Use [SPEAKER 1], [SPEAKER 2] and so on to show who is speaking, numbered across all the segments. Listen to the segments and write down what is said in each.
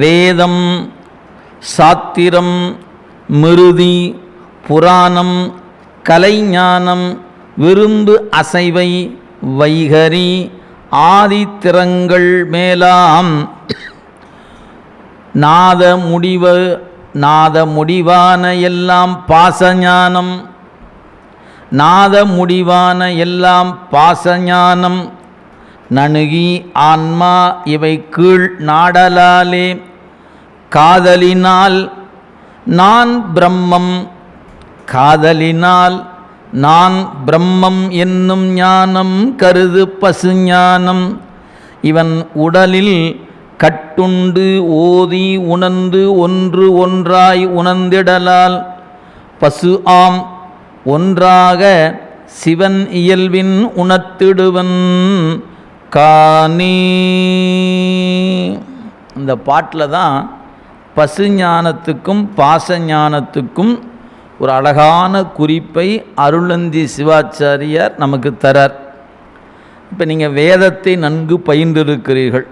[SPEAKER 1] வேதம், சாத்திரம், மிருதி, புராணம், கலைஞானம், விரும்பு அசைவை, வைகரி, ஆதித்திரங்கள் மேலாம் நாத முடிவான எல்லாம் பாசஞானம், நாத முடிவான எல்லாம் பாசஞானம் நணுகி ஆன்மா இவை கீழ் நாடலாலே காதலினால் நான் பிரம்மம், காதலினால் நான் பிரம்மம் என்னும் ஞானம் கருது பசுஞானம். இவன் உடலில் கட்டுண்டு ஓதி உணர்ந்து ஒன்று ஒன்றாய் உணர்ந்திடலால் பசு ஆம் ஒன்றாக சிவன் இயல்பின் உணர்த்திடுவன் காணி. இந்த பாட்டில் தான் பசுஞானத்துக்கும் பாசஞானத்துக்கும் ஒரு அழகான குறிப்பை அருளந்தி சிவாச்சாரியார் நமக்கு தரார். இப்போ நீங்கள் வேதத்தை நன்கு பயின்றிருக்கிறீர்கள்.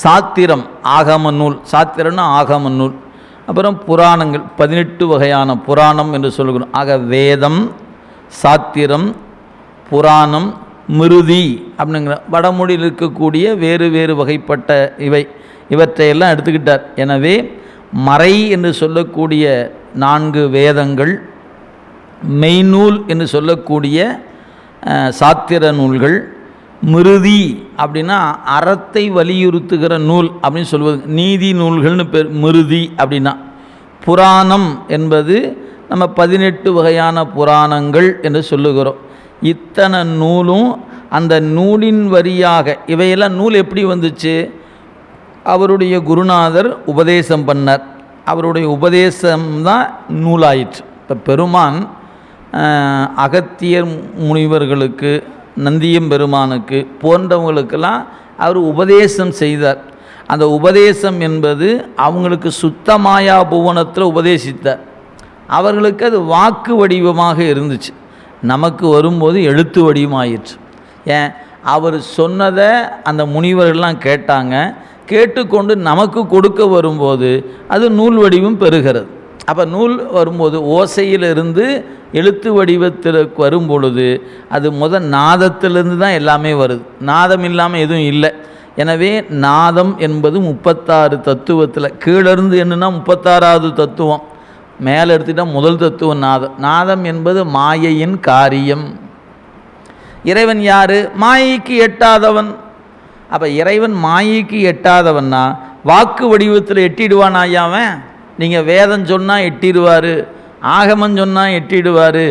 [SPEAKER 1] சாத்திரம் ஆகம நூல், சாத்திரம்னா ஆகம நூல். அப்புறம் புராணங்கள் 18 வகையான புராணம் என்று சொல்கிறோம். ஆக வேதம், சாத்திரம், புராணம், மிருதி அப்படிங்கிற வடமொழியில் இருக்கக்கூடிய வேறு வேறு வகைப்பட்ட இவற்றையெல்லாம் எடுத்துக்கிட்டார். எனவே மறை என்று சொல்லக்கூடிய 4 வேதங்கள், மெய்நூல் என்று சொல்லக்கூடிய சாத்திர நூல்கள், மிருதி அப்படின்னா அறத்தை வலியுறுத்துகிற நூல் அப்படின்னு சொல்வது, நீதி நூல்கள்னு பேர் மிருதி அப்படின்னா. புராணம் என்பது நம்ம 18 வகையான புராணங்கள் என்று சொல்லுகிறோம். இத்தனை நூலும் அந்த நூலின் வரியாக, இவையெல்லாம் நூல் எப்படி வந்துச்சு? அவருடைய குருநாதர் உபதேசம் பண்ணார். அவருடைய உபதேசம்தான் நூலாயிற்று. இப்போ பெருமான் அகத்தியர் முனிவர்களுக்கு, நந்தியம் பெருமானுக்கு போன்றவங்களுக்கெல்லாம் அவர் உபதேசம் செய்தார். அந்த உபதேசம் என்பது அவங்களுக்கு சுத்தமாயா புவனத்தில் உபதேசித்தார். அவர்களுக்கு அது வாக்கு வடிவமாக இருந்துச்சு. நமக்கு வரும்போது எழுத்து வடிவமாயிற்று. ஏன்? அவர் சொன்னதை அந்த முனிவர்கள்லாம் கேட்டாங்க. கேட்டுக்கொண்டு நமக்கு கொடுக்க வரும்போது அது நூல் வடிவம் பெறுகிறது. அப்போ நூல் வரும்போது ஓசையிலிருந்து எழுத்து வடிவத்தில் வரும் பொழுது அது நாதத்திலிருந்து தான் எல்லாமே வருது. நாதம் இல்லாமல் எதுவும் இல்லை. எனவே நாதம் என்பது 36 தத்துவத்தில், கீழிருந்து என்னன்னா 36வது தத்துவம், மேலே எடுத்துட்டால் முதல் தத்துவம் நாதம். நாதம் என்பது மாயையின் காரியம். இறைவன் யார்? மாயைக்கு எட்டாதவன். அப்போ இறைவன் மாயைக்கு எட்டாதவன்னா வாக்கு வடிவத்தில் எட்டிடுவான் ஐயாவன். நீங்கள் வேதம் சொன்னால் எட்டிடுவார், ஆகமம் சொன்னால் எட்டிடுவார்,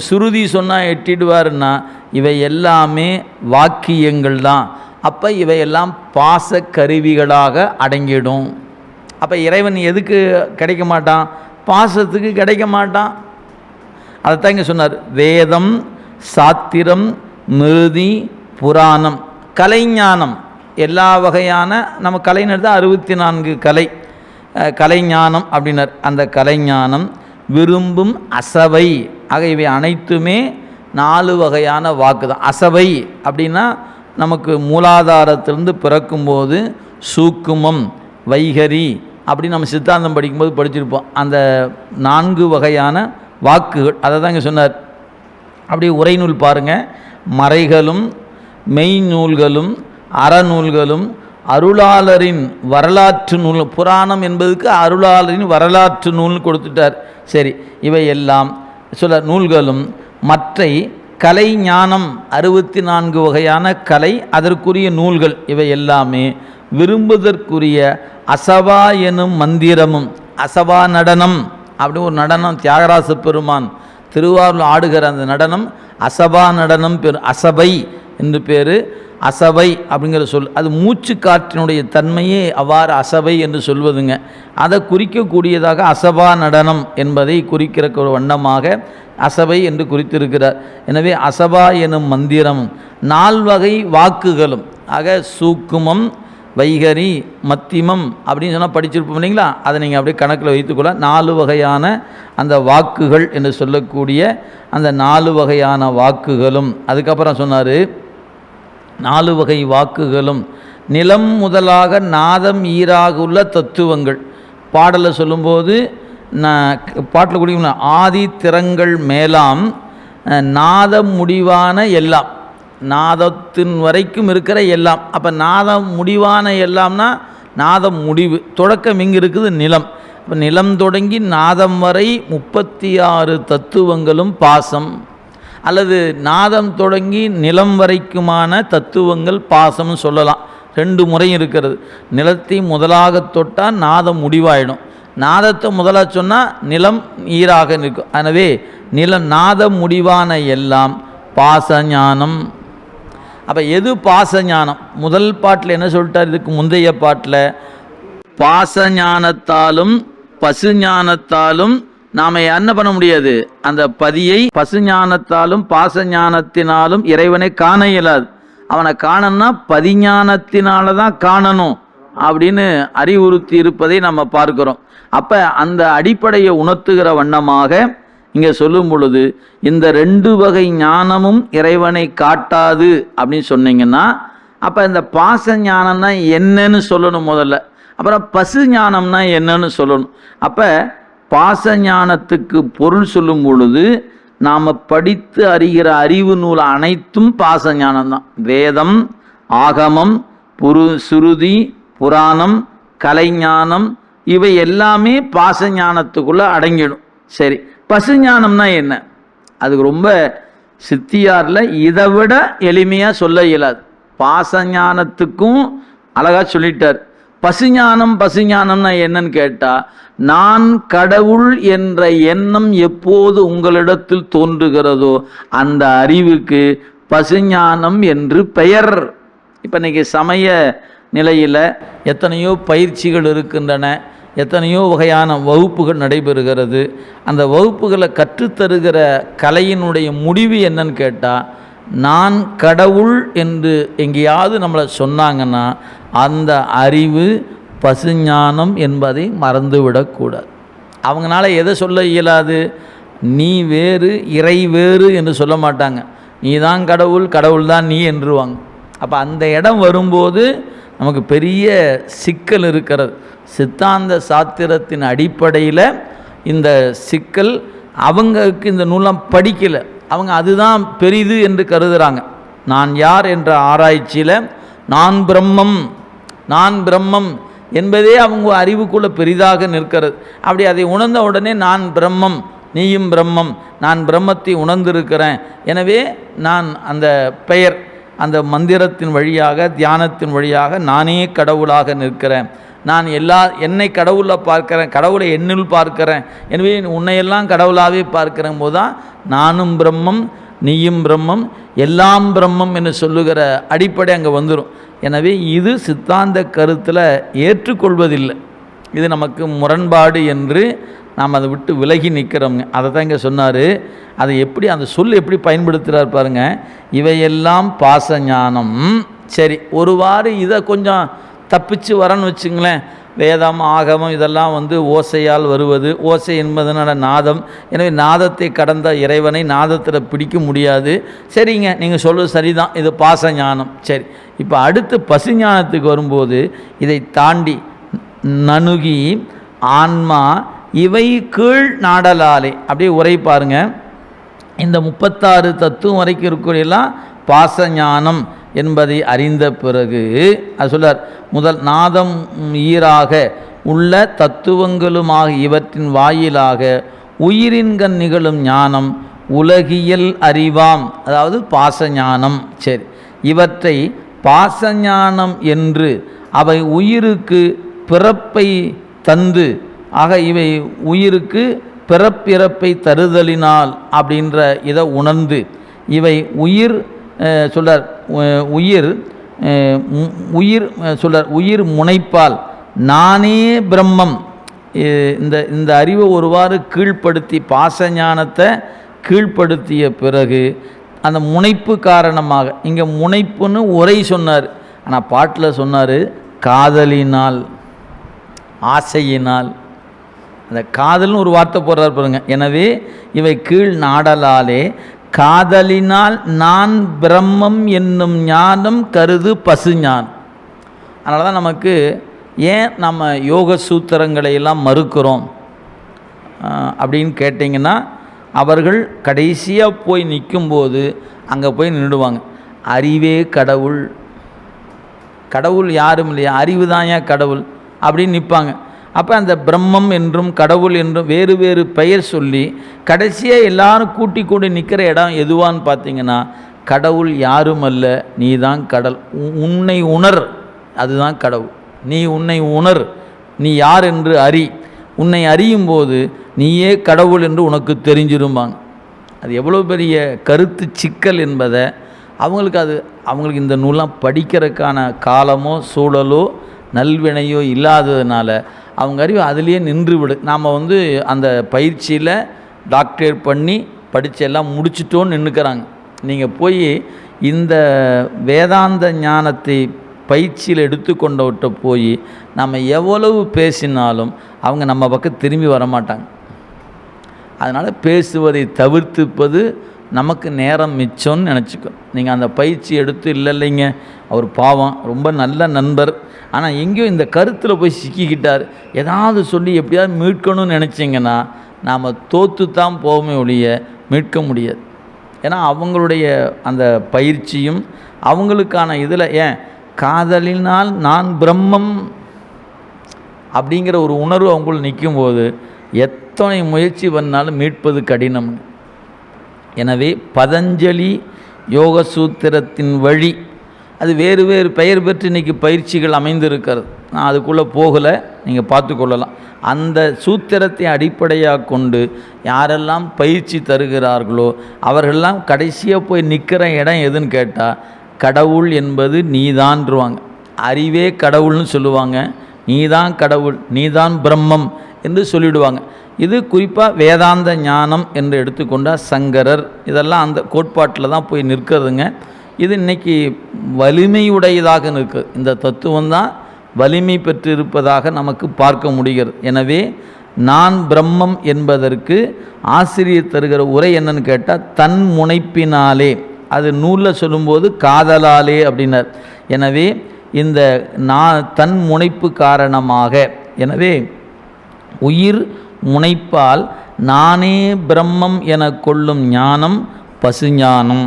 [SPEAKER 1] சுருதி சொன்னால் எட்டிடுவாருன்னா இவை எல்லாமே வாக்கியங்கள் தான். அப்போ இவையெல்லாம் பாச கருவிகளாக அடங்கிடும். அப்போ இறைவன் எதுக்கு கிடைக்க மாட்டான்? பாசத்துக்கு கிடைக்க மாட்டான். அதைத்தான் இங்கே சொன்னார். வேதம், சாத்திரம், மிருதி, புராணம், கலைஞானம், எல்லா வகையான நம்ம கலைஞர் தான் 64 கலைஞானம் அப்படின்னார். அந்த கலைஞானம், விரும்பும் அசவை, ஆக இவை அனைத்துமே 4 வகையான வாக்கு தான். அசவை அப்படின்னா நமக்கு மூலாதாரத்திலிருந்து பிறக்கும்போது சூக்குமம், வைகரி அப்படின்னு நம்ம சித்தாந்தம் படிக்கும்போது படிச்சிருப்போம். அந்த 4 வகையான வாக்குகள் அதை தான் இங்கே சொன்னார். அப்படியே உரைநூல் பாருங்கள். மறைகளும் மெய்நூல்களும் அறநூல்களும் அருளாளரின் வரலாற்று நூல். புராணம் என்பதுக்கு அருளாளரின் வரலாற்று நூல்னு கொடுத்துட்டார். சரி, இவை எல்லாம் சொல்ல நூல்களும் மற்றை கலை ஞானம் 64 வகையான கலை, அதற்குரிய நூல்கள் இவை எல்லாமே விரும்புவதற்குரிய அசவா எனும் மந்திரமும். அசவா நடனம் அப்படி ஒரு நடனம் தியாகராச பெருமான் திருவாரூர் ஆடுகிற அந்த நடனம் அசபா நடனம் பேர். அசபை என்று பேர். அசபை அப்படிங்கிற சொல் அது மூச்சு காற்றினுடைய தன்மையே அவ்வாறு அசபை என்று சொல்வதுங்க. அதை குறிக்கக்கூடியதாக அசபா நடனம் என்பதை குறிக்கிற ஒரு வண்ணமாக அசபை என்று குறித்திருக்கிறார். எனவே அசபா எனும் மந்திரம் 4 வகை வாக்குகளும், ஆக சூக்குமம், வைகரி, மத்திமம் அப்படின்னு சொன்னால் படிச்சிருப்போம் இல்லைங்களா? அதை நீங்கள் அப்படியே கணக்கில் வைத்துக்கொள்ள 4 வகையான அந்த வாக்குகள் என்று சொல்லக்கூடிய அந்த 4 வகையான வாக்குகளும். அதுக்கப்புறம் சொன்னார் 4 வகை வாக்குகளும் நிலம் முதலாக நாதம் ஈராக உள்ள தத்துவங்கள். பாடலை சொல்லும்போது பாட்டில் குடிக்கணும், ஆதி திறங்கள் மேலாம் நாதம் முடிவான எல்லாம், நாதத்தின் வரைக்கும் இருக்கிற எல்லாம். அப்போ நாதம் முடிவான எல்லாம்னா நாதம் முடிவு, தொடக்கம் இங்கே இருக்குது நிலம். இப்போ நிலம் தொடங்கி நாதம் வரை 36 தத்துவங்களும் பாசம், அல்லது நாதம் தொடங்கி நிலம் வரைக்குமான தத்துவங்கள் பாசம்னு சொல்லலாம். 2 முறையும் இருக்கிறது. நிலத்தை முதலாக தொட்டால் நாதம் முடிவாயிடும், நாதத்தை முதலாக சொன்னால் நிலம் ஈராக நிற்கும். எனவே நாதம் முடிவான எல்லாம் பாசஞானம். அப்போ எது பாசஞானம்? முதல் பாட்டில் என்ன சொல்லிட்டார்? இதுக்கு முந்தைய பாட்டில் பாசஞானத்தாலும் பசுஞானத்தாலும் நாம் என்ன பண்ண முடியாது, அந்த பதியை பசுஞானத்தாலும் பாசஞானத்தினாலும் இறைவனை காண இயலாது. அவனை காணணும்னா பதிஞானத்தினால தான் காணணும் அப்படின்னு அறிவுறுத்தி இருப்பதை நம்ம பார்க்கிறோம். அப்போ அந்த அடிப்படையை உணர்த்துகிற வண்ணமாக இங்கே சொல்லும் பொழுது இந்த 2 வகை ஞானமும் இறைவனை காட்டாது அப்படின்னு சொன்னீங்கன்னா, அப்போ இந்த பாச ஞானம்னா என்னன்னு சொல்லணும் முதல்ல, அப்புறம் பசு ஞானம்னா என்னன்னு சொல்லணும். அப்போ பாச ஞானத்துக்கு பொருள் சொல்லும் பொழுது நாம் படித்து அறிகிற அறிவு நூல் அனைத்தும் பாச ஞானம்தான். வேதம், ஆகமம், சுருதி, புராணம், கலைஞானம் இவை எல்லாமே பாச ஞானத்துக்குள்ளே அடங்கிடும். சரி, பசுஞானம்னா என்ன? அதுக்கு ரொம்ப சித்தியாரில் இதை விட எளிமையாக சொல்ல இயலாது. பாசஞானத்துக்கும் அழகாக சொல்லிட்டார். பசுஞானம்னா என்னன்னு கேட்டால், நான் கடவுள் என்ற எண்ணம் எப்போது உங்களிடத்தில் தோன்றுகிறதோ அந்த அறிவுக்கு பசுஞானம் என்று பெயர். இப்போ இன்றைக்கி சமய நிலையில் எத்தனையோ பயிற்சிகள் இருக்கின்றன, எத்தனையோ வகையான வகுப்புகள் நடைபெறுகிறது. அந்த வகுப்புகளை கற்றுத்தருகிற கலையினுடைய முடிவு என்னன்னு கேட்டால், நான் கடவுள் என்று எங்கேயாவது நம்மளை சொன்னாங்கன்னா அந்த அறிவு பசுஞானம் என்பதை மறந்துவிடக்கூடாது. அவங்களால எதை சொல்ல இயலாது? நீ வேறு இறை வேறு என்று சொல்ல மாட்டாங்க. நீ தான் கடவுள், கடவுள் தான் நீ என்றுவாங்க. அப்போ அந்த இடம் வரும்போது நமக்கு பெரிய சிக்கல் இருக்கிறது. சித்தாந்த சாத்திரத்தின் அடிப்படையில் இந்த சிக்கல், அவங்களுக்கு இந்த நூலாம் படிக்கலை, அவங்க அதுதான் பெரிது என்று கருதுகிறாங்க. நான் யார் என்ற ஆராய்ச்சியில் நான் பிரம்மம் என்பதே அவங்க அறிவுக்குள்ளே பெரிதாக நிற்கிறது. அப்படி அதை உணர்ந்த உடனே நான் பிரம்மம், நீயும் பிரம்மம், நான் பிரம்மத்தை உணர்ந்திருக்கிறேன், எனவே நான் அந்த பெயர், அந்த மந்திரத்தின் வழியாக, தியானத்தின் வழியாக நானே கடவுளாக நிற்கிறேன், நான் என்னை கடவுளில் பார்க்கிறேன், கடவுளை என்னில் பார்க்கிறேன், எனவே உன்னையெல்லாம் கடவுளாகவே பார்க்கிறேன் போது தான் நானும் பிரம்மம், நீயும் பிரம்மம், எல்லாம் பிரம்மம் என்று சொல்லுகிற அடிப்படை அங்கே வந்துடும். எனவே இது சித்தாந்த கருத்தில் ஏற்றுக்கொள்வதில்லை, இது நமக்கு முரண்பாடு என்று நாம் அதை விட்டு விலகி நிற்கிறோங்க. அதை தான் இங்கே சொன்னார். அதை எப்படி, அந்த சொல் எப்படி பயன்படுத்துகிறார் பாருங்கள். இவையெல்லாம் பாசஞானம். சரி, ஒருவாறு இதை கொஞ்சம் தப்பிச்சு வரன்னு வச்சுங்களேன். வேதம், ஆகமம் இதெல்லாம் ஓசையால் வருவது, ஓசை என்பதனால நாதம், எனவே நாதத்தை கடந்த இறைவனை நாதத்தில் பிடிக்க முடியாது. சரிங்க, நீங்கள் சொல்வது சரிதான், இது பாசஞானம். சரி, இப்போ அடுத்து பசுஞானத்துக்கு வரும்போது இதை தாண்டி நணுகி ஆன்மா இவை கீழ் நாடலாலே, அப்படியே உரை பாருங்க. இந்த 36 தத்துவம் வரைக்கும் இருக்கிறதெல்லாம் பாசஞானம் என்பதை அறிந்த பிறகு அது சொல்றார், முதல் நாதம் ஈராக உள்ள தத்துவங்களுமாக இவற்றின் வாயிலாக உயிரின்கண் நிகழும் ஞானம் உலகியல் அறிவாம், அதாவது பாசஞானம். சரி, இவற்றை பாசஞானம் என்று அவை உயிருக்கு பிறப்பை தந்து, ஆக இவை உயிருக்கு பிறப்பிறப்பை தருதலினால் அப்படின்ற இதை உணர்ந்து, இவை உயிர் சொல்றார், உயிர் முனைப்பால் நானே பிரம்மம், இந்த அறிவை ஒருவாறு கீழ்ப்படுத்தி பாசஞானத்தை கீழ்ப்படுத்திய பிறகு அந்த முனைப்பு காரணமாக, இங்கே முனைப்புன்னு உரை சொன்னார், ஆனால் பாட்டில் சொன்னார் காதலினால், ஆசையினால். அந்த காதல்னு ஒரு வார்த்தை போடுறார் பாருங்க. எனவே இவை கீழ் நாடலாலே காதலினால் நான் பிரம்மம் என்னும் ஞானம் கருது பசுஞானம். அதனால தான் நமக்கு ஏன் நம்ம யோக சூத்திரங்களை எல்லாம் மறுக்கிறோம் அப்படின்னு கேட்டிங்கன்னா, அவர்கள் கடைசியாக போய் நிற்கும்போது அங்கே போய் நின்றுடுவாங்க. அறிவே கடவுள், கடவுள் யாரும் இல்லையா, அறிவு தான் ஏன் கடவுள் அப்படின்னு நிற்பாங்க. அப்போ அந்த பிரம்மம் என்றும் கடவுள் என்றும் வேறு வேறு பெயர் சொல்லி கடைசியாக எல்லாரும் கூட்டி கொண்டு நிற்கிற இடம் எதுவான்னு பார்த்தீங்கன்னா, கடவுள் யாரும் அல்ல, நீ தான் கடல், உன்னை உணர், அதுதான் கடவுள். நீ உன்னை உணர், நீ யார் என்று அறி, உன்னை அறியும் போது நீயே கடவுள் என்று உனக்கு தெரிஞ்சிரும்பாங்க. அது எவ்வளோ பெரிய கருத்து சிக்கல் என்பதை அவங்களுக்கு இந்த நூலாம் படிக்கிறதுக்கான காலமோ சூழலோ நல்வினையோ இல்லாததுனால அவங்க அறிவு அதிலேயே நின்று விடு. நாம் அந்த பயிற்சியில் டாக்டரேட் பண்ணி படித்து எல்லாம் முடிச்சிட்டோன்னு நின்றுக்கிறாங்க. நீங்கள் போய் இந்த வேதாந்த ஞானத்தை பயிற்சியில் எடுத்துக்கொண்டவிட்ட போய் நம்ம எவ்வளவு பேசினாலும் அவங்க நம்ம பக்கம் திரும்பி வரமாட்டாங்க. அதனால் பேசுவதை தவிர்த்துப்பது நமக்கு நேரம் மிச்சம்னு நினச்சிக்கோ. நீங்கள் அந்த பயிற்சி எடுத்து இல்லைங்க அவர் பாவம் ரொம்ப நல்ல நண்பர், ஆனால் எங்கேயோ இந்த கருத்தில் போய் சிக்கிக்கிட்டார், ஏதாவது சொல்லி எப்படியாவது மீட்கணும்னு நினச்சிங்கன்னா நாம் தோற்று தான் போவோமே ஒழிய மீட்க முடியாது. ஏன்னா அவங்களுடைய அந்த பயிற்சியும் அவங்களுக்கான இதில் ஏன் காதலினால் நான் பிரம்மம் அப்படிங்கிற ஒரு உணர்வு அவங்களுக்கு நிற்கும்போது எத்தனை முயற்சி பண்ணாலும் மீட்பது கடினம். எனவே பதஞ்சலி யோக சூத்திரத்தின் வழி அது வேறு வேறு பெயர் பெற்று இன்றைக்கி பயிற்சிகள் அமைந்திருக்கிறது. நான் அதுக்குள்ளே போகலை, நீங்கள் பார்த்து கொள்ளலாம். அந்த சூத்திரத்தை அடிப்படையாக கொண்டு யாரெல்லாம் பயிற்சி தருகிறார்களோ அவர்களெல்லாம் கடைசியாக போய் நிற்கிற இடம் எதுன்னு கேட்டால் கடவுள் என்பது நீதான்ருவாங்க. அறிவே கடவுள்னு சொல்லுவாங்க, நீதான் கடவுள், நீதான் பிரம்மம் என்று சொல்லிவிடுவாங்க. இது குறிப்பாக வேதாந்த ஞானம் என்று எடுத்துக்கொண்டால் சங்கரர் இதெல்லாம் அந்த கோட்பாட்டில் தான் போய் நிற்கிறதுங்க. இது இன்றைக்கி வலிமையுடையதாக நிற்குது. இந்த தத்துவம் தான் வலிமை பெற்றிருப்பதாக நமக்கு பார்க்க முடிகிறது. எனவே நான் பிரம்மம் என்பதற்கு ஆசிரியர் தருகிற உரை என்னன்னு கேட்டால் தன் முனைப்பினாலே, அது நூலில் சொல்லும்போது காதலாலே அப்படின்னார். எனவே இந்த தன் முனைப்பு காரணமாக, எனவே உயிர் முனைப்பால் நானே பிரம்மம் என கொள்ளும் ஞானம் பசுஞானம்.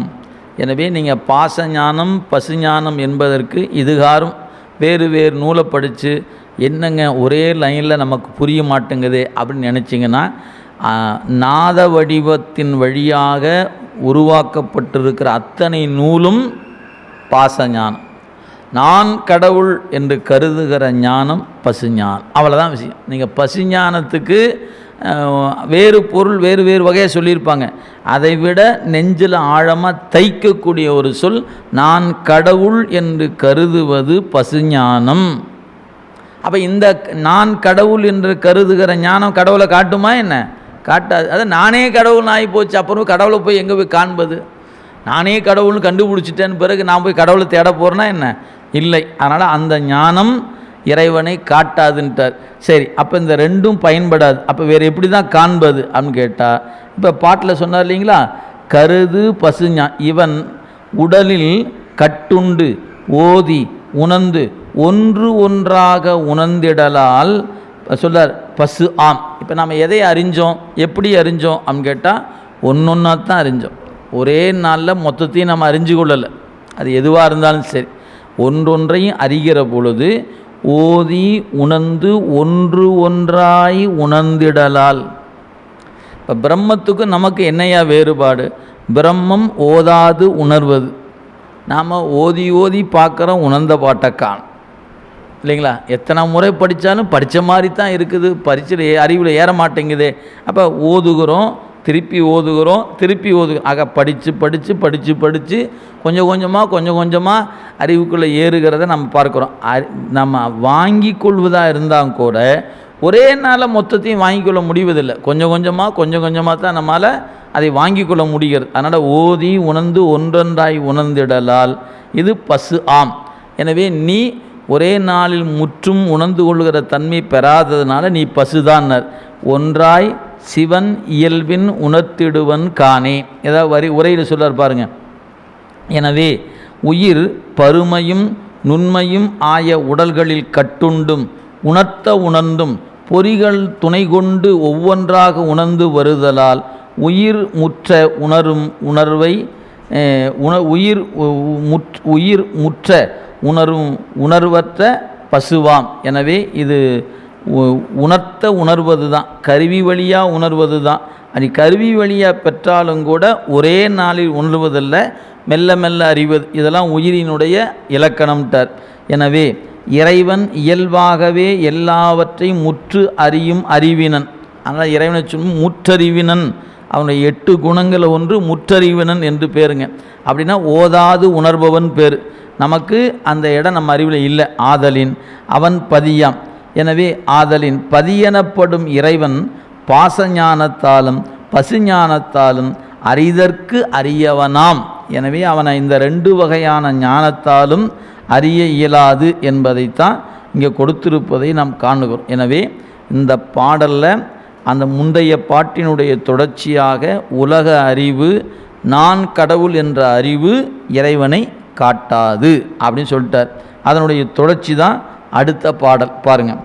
[SPEAKER 1] எனவே நீங்கள் பாசஞானம் பசுஞானம் என்பதற்கு இதுகாரும் வேறு வேறு நூலை படித்து என்னங்க ஒரே லைனில் நமக்கு புரிய மாட்டேங்குது அப்படின்னு நினச்சிங்கன்னா, நாத வடிவத்தின் வழியாக உருவாக்கப்பட்டிருக்கிற அத்தனை நூலும் பாசஞானம். நான் கடவுள் என்று கருதுகிற ஞானம் பசுஞானம். அவ்வளோதான் விஷயம். நீங்கள் பசுஞானத்துக்கு வேறு பொருள் வேறு வேறு வகையாக சொல்லியிருப்பாங்க. அதை விட நெஞ்சில் ஆழமாக தைக்கக்கூடிய ஒரு சொல் நான் கடவுள் என்று கருதுவது பசுஞானம். அப்போ இந்த நான் கடவுள் என்று கருதுகிற ஞானம் கடவுளை காட்டுமா என்ன? காட்டாது. அது நானே கடவுள்னு ஆகி போச்சு. அப்புறம் கடவுளை போய் எங்கே போய் காண்பது? நானே கடவுள்னு கண்டுபிடிச்சிட்டேன்னு பிறகு நான் போய் கடவுளை தேட போகிறேன்னா என்ன? இல்லை. அதனால் அந்த ஞானம் இறைவனை காட்டாதுன்ட்டார். சரி, அப்போ இந்த ரெண்டும் பயன்படாது. அப்போ வேறு எப்படி தான் காண்பது அப்படின்னு கேட்டால், இப்போ பாட்டில் சொன்னார் இல்லைங்களா, கருது பசுஞா இவன் உடலில் கட்டுண்டு ஓதி உணர்ந்து ஒன்று ஒன்றாக உணர்ந்திடலால் சொல்லார் பசு ஆம். இப்போ நம்ம எதை அறிஞ்சோம், எப்படி அறிஞ்சோம் அப்படின்னு கேட்டால் ஒன்றொன்னா தான் அறிஞ்சோம். ஒரே நாளில் மொத்தத்தையும் நம்ம அறிஞ்சு கொள்ளலை. அது எதுவாக இருந்தாலும் சரி, ஒன்றொன்றையும் அறிகிற பொழுது ஓதி உணர்ந்து ஒன்று ஒன்றாய் உணர்ந்திடலால். இப்போ பிரம்மத்துக்கு நமக்கு என்னையா வேறுபாடு? பிரம்மம் ஓதாது உணர்வது. நாம் ஓதி ஓதி பார்க்குறோம், உணர்ந்த பாட்டைக்கான் இல்லைங்களா? எத்தனை முறை படித்தாலும் படித்த மாதிரி தான் இருக்குது, பரிட்சை அறிவில் ஏற மாட்டேங்குது. அப்போ ஓதுகிறோம், திருப்பி ஓதுகிறோம், திருப்பி ஓதுகிறோம். ஆக படித்து படித்து படித்து படித்து கொஞ்சம் கொஞ்சமாக அறிவுக்குள்ளே ஏறுகிறத நம்ம பார்க்குறோம். நம்ம வாங்கி கொள்வதாக இருந்தால் கூட ஒரே நாளில் மொத்தத்தையும் வாங்கிக்கொள்ள முடிவதில்லை. கொஞ்சம் கொஞ்சமாக தான் நம்மளால் அதை வாங்கி கொள்ள முடிகிறது. அதனால் ஓதி உணர்ந்து ஒன்றொன்றாய் உணர்ந்திடலால் இது பசு ஆம். எனவே நீ ஒரே நாளில் முற்றும் உணர்ந்து கொள்கிற தன்மை பெறாததுனால நீ பசுதான்னர். ஒன்றாய் சிவன் இயல்பின் உணர்த்திடுவன் காணே. ஏதாவது உரையில் சொல்லார் பாருங்க. எனவே உயிர் பருமையும் நுண்மையும் ஆய உடல்களில் கட்டுண்டும் உணர்த்த உணர்ந்தும் பொறிகள் துணை கொண்டு ஒவ்வொன்றாக உணர்ந்து வருதலால் உயிர் முற்ற உணரும் உணர்வை உயிர் முற்ற உணரும் உணர்வற்ற பசுவாம். எனவே இது உணர்த்த உணர்வது தான், கருவி வழியாக உணர்வது தான். அது கருவி வழியாக பெற்றாலும் கூட ஒரே நாளில் உணர்வதில்லை, மெல்ல மெல்ல அறிவது. இதெல்லாம் உயிரினுடைய இலக்கணம்ட்டார். எனவே இறைவன் இயல்பாகவே எல்லாவற்றையும் முற்று அறியும் அறிவினன். அதனால் இறைவனை சொல்லும் முற்றறிவினன். அவனுடைய 8 குணங்களில் ஒன்று முற்றறிவினன் என்று பேருங்க. அப்படின்னா ஓதாது உணர்பவன் பேர். நமக்கு அந்த இடம் நம்ம அறிவில் இல்லை. ஆதலின் அவன் பதியாம். எனவே ஆதலின் பதியெனப்படும் இறைவன் பாசஞானத்தாலும் பசுஞானத்தாலும் அறிதற்கு அறியவனாம். எனவே அவனை இந்த 2 வகையான ஞானத்தாலும் அறிய இயலாது என்பதைத்தான் இங்கே கொடுத்திருப்பதை நாம் காணுகிறோம். எனவே இந்த பாடலில் அந்த முந்தைய பாட்டினுடைய தொடர்ச்சியாக உலக அறிவு, நான் கடவுள் என்ற அறிவு இறைவனை காட்டாது அப்படின்னு சொல்லிட்டார். அதனுடைய தொடர்ச்சி தான் அடுத்த பாடல். பாருங்கள்.